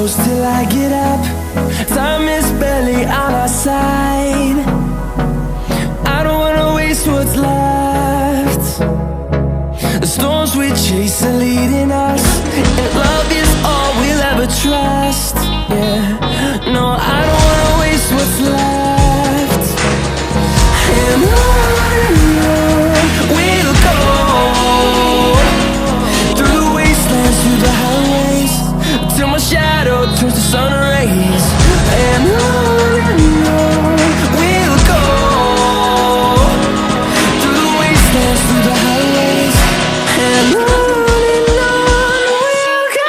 close till I get up. Time is barely on our side. I don't wanna waste what's left. The storms we chase are leading us, and love is all we'll ever trust. Yeah, no, I don't wanna waste what's left. And on we'll go, through the wastelands, through the highways, till my shadow turns to sun rays. And on we'll go, through the wastelands, through the highways, and on we'll go.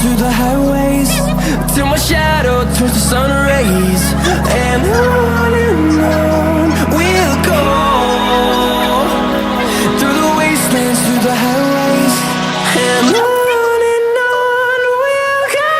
Through the highways, till my shadow turns to sun rays. And on we'll go, through the wastelands, through the highways, and on we'll go.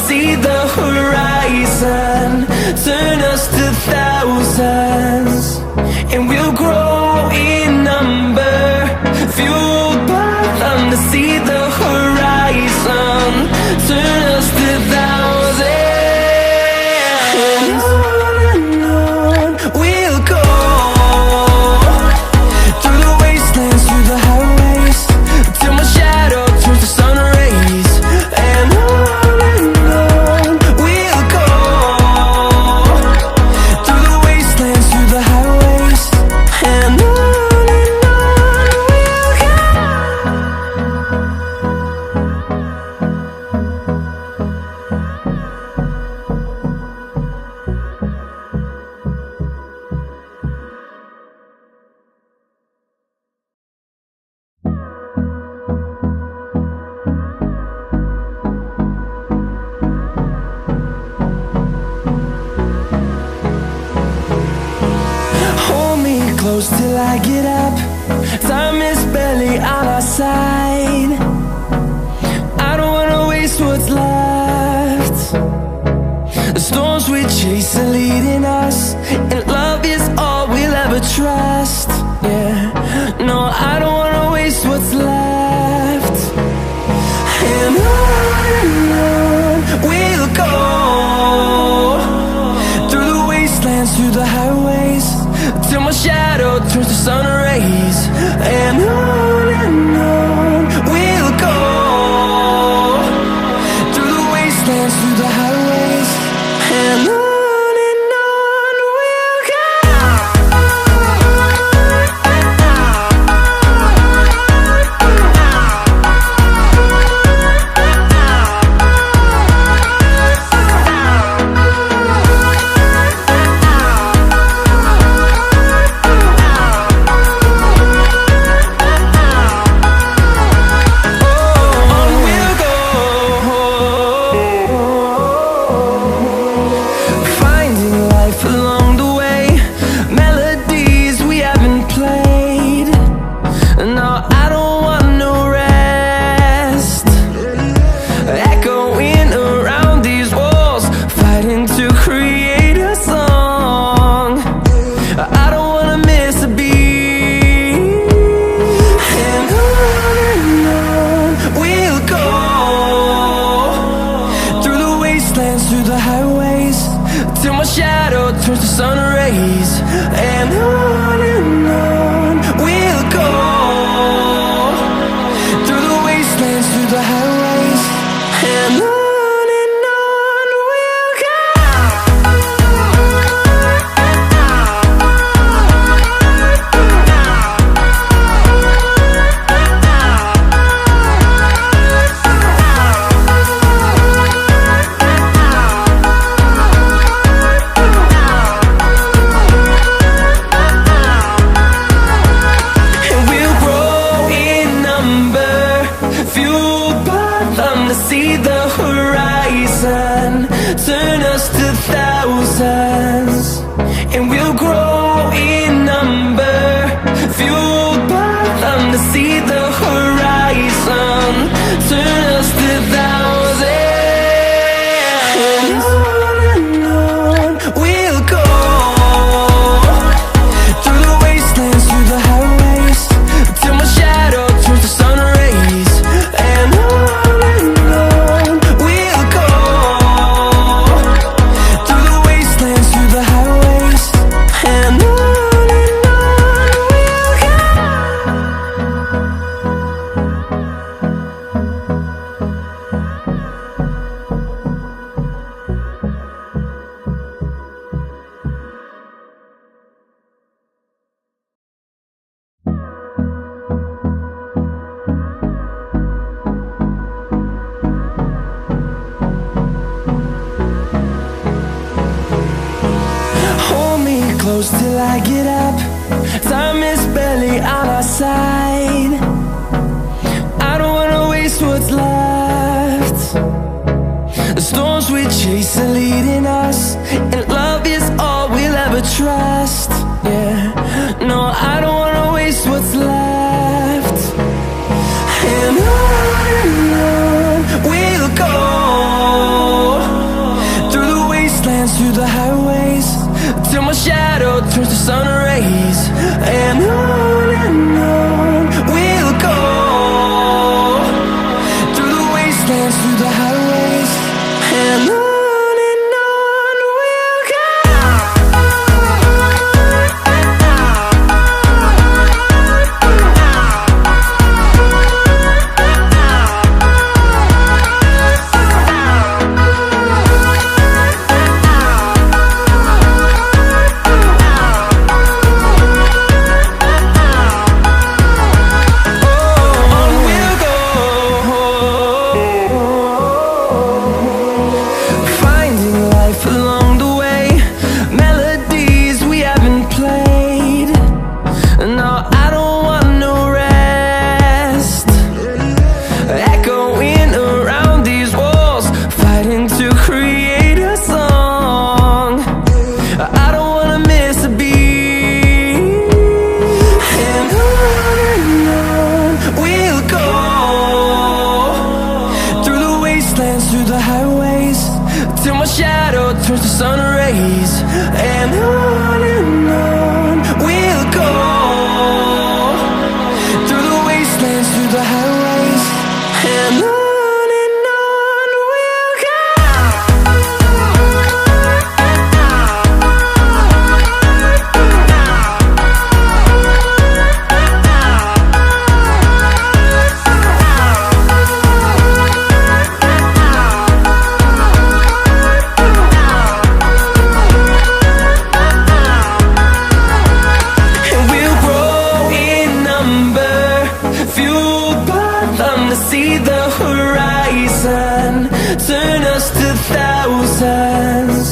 See the horizon, turn us to thousands, and we'll grow in number, fueled by them. To see the horizon, turn us to thousands, and on we'll go, through the wastelands, through the highways, till my shadow turns to sun rays. And close till I get up. Time is barely on our side. I don't wanna waste what's left. The storms we chase are leading us, and love is all we'll ever trust. Yeah, no, I don't wanna waste what's left. And on we'll go, through the wastelands, through the highways, till my shadow turns to sun rays. And on we'll thousands, and we'll grow in number, fueled by them to see the horizon, turn us to thousands. And on we'll go, through the wastelands, through the highways, till my shadow turns to sun rays. And on we'll go, through the wastelands, through the highways. And on we'll go. Hold me close till I get up. Time is barely on our side. I don't wanna waste what's left. The storms we chase are leading us, and love is all we'll ever trust. Yeah, no, I don't wanna waste what's left. And on we'll go, through the wastelands, through the highways, till my shadow turns to sun rays. And on we'll go, through the wastelands, through the highways. And on we'll go. Through the highways, till my shadow turns to sun rays. And on we'll go, through the wastelands, through the highways. And on we'll go. See the horizon, turn us to thousands,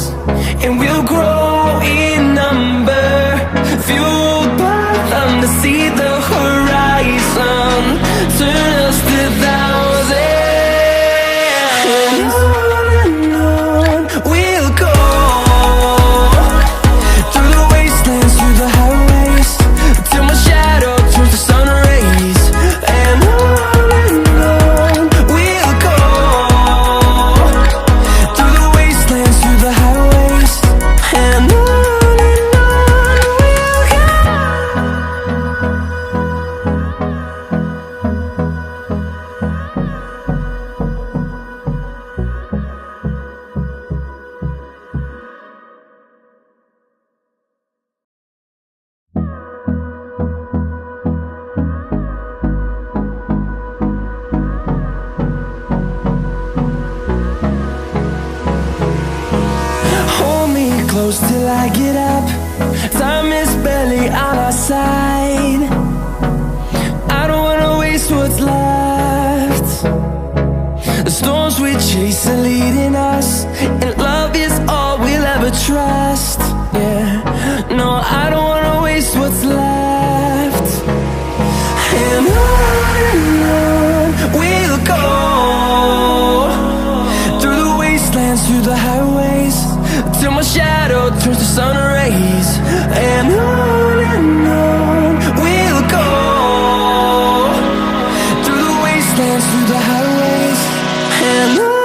and we'll grow in number, fueled by them to see the horizon, turn us to thousands. And on we'll go, through the wastelands, through the highways, till my shadow turns to sun rays. And we'll go, through the wastelands, through the highways. And on we'll go. Hold me close till I get up. Time is barely on our side. I don't wanna waste what's left. The storms we chase are leading us, and love is all we'll ever trust. Yeah, no, I don't wanna waste what's left. And on we'll go, through the wastelands, through the highways, till my shadow wastelands, through the highways, and on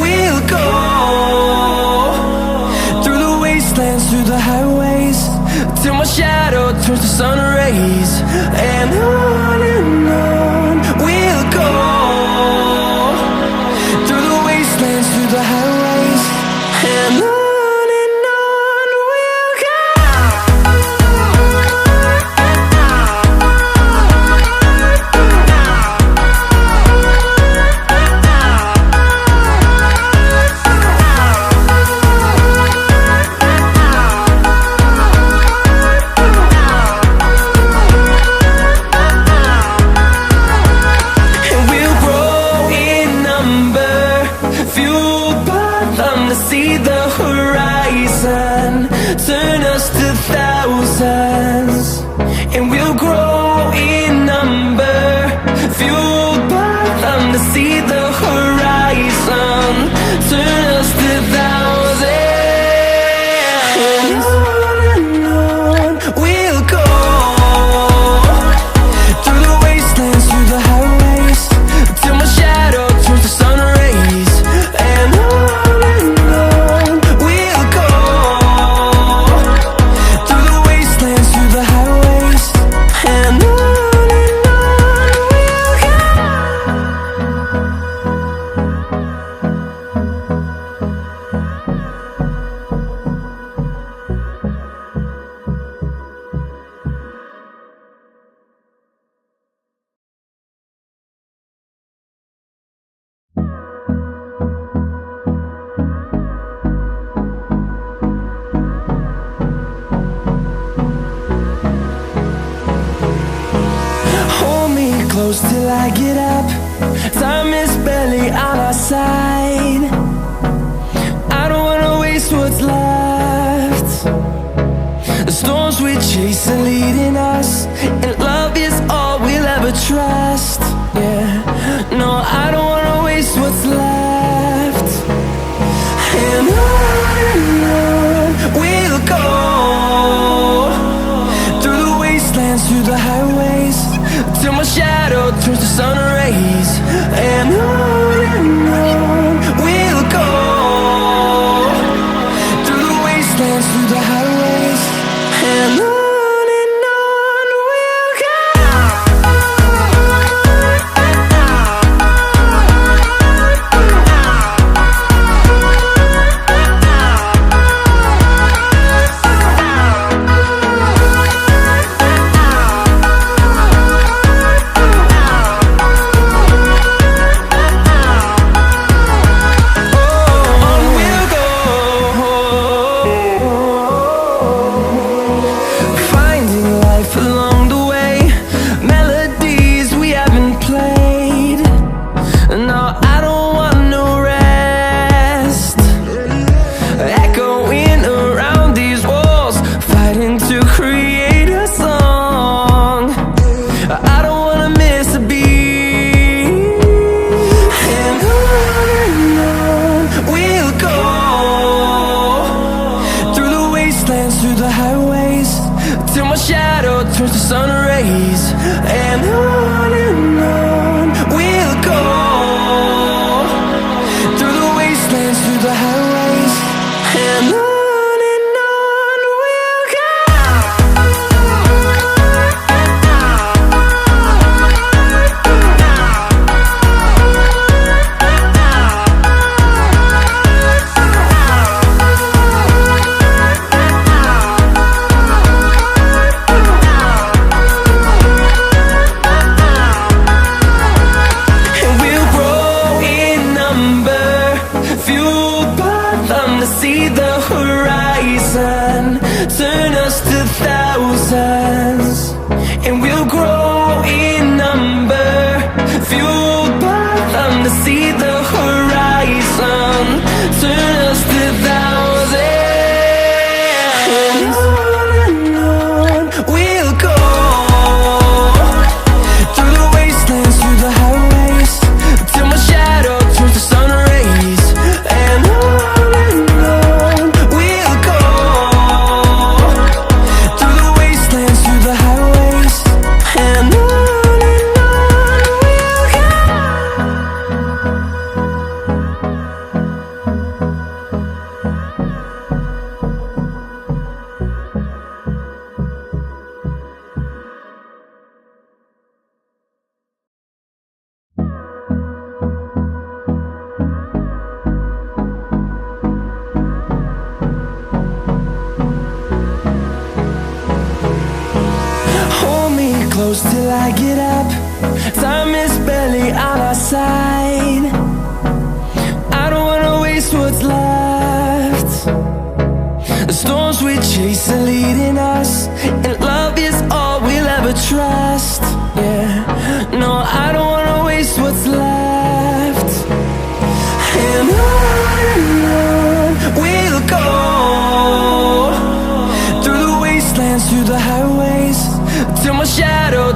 we'll go. Through the highways, till my shadow turns to sun rays, and on we'll go. Through the wastelands, through the highways, and on we'll go. See the horizon, turn us to thousands, and we'll grow in number, fueled by them to see the horizon, turn us to thousands, and on we'll go. Through the wastelands, through the highways, till my shadow turns to sun rays, and on close till I get up. Time is barely on our side. I don't wanna waste what's left. The storms we chase are leading us, and love is all we'll ever trust. Yeah, no, I don't wanna waste what's left. And on we'll go. Through the wastelands, through the highways, till my shadow turns to sun rays, and on we'll go. Through the wastelands, through the highways, and on. Through the highways, till my shadow turns to sun rays, and on we'll go. Through the wastelands, through the highways, and on. horizon, turn us to thousands, and we'll grow in number, fueled by them to see the horizon, turn us to thousands. And on we'll go, through the wastelands, through the highways, till my shadow turns to sun rays. And on we'll go, through the wastelands, through the highways. And on we'll go. Hold me close till I get up. Time is barely on our side. I don't wanna waste what's left. The storms we chase are leading us, and love is all we'll ever trust. Yeah, no, I don't wanna waste what's left. And on we'll go, through the wastelands, through the highways, till my shadow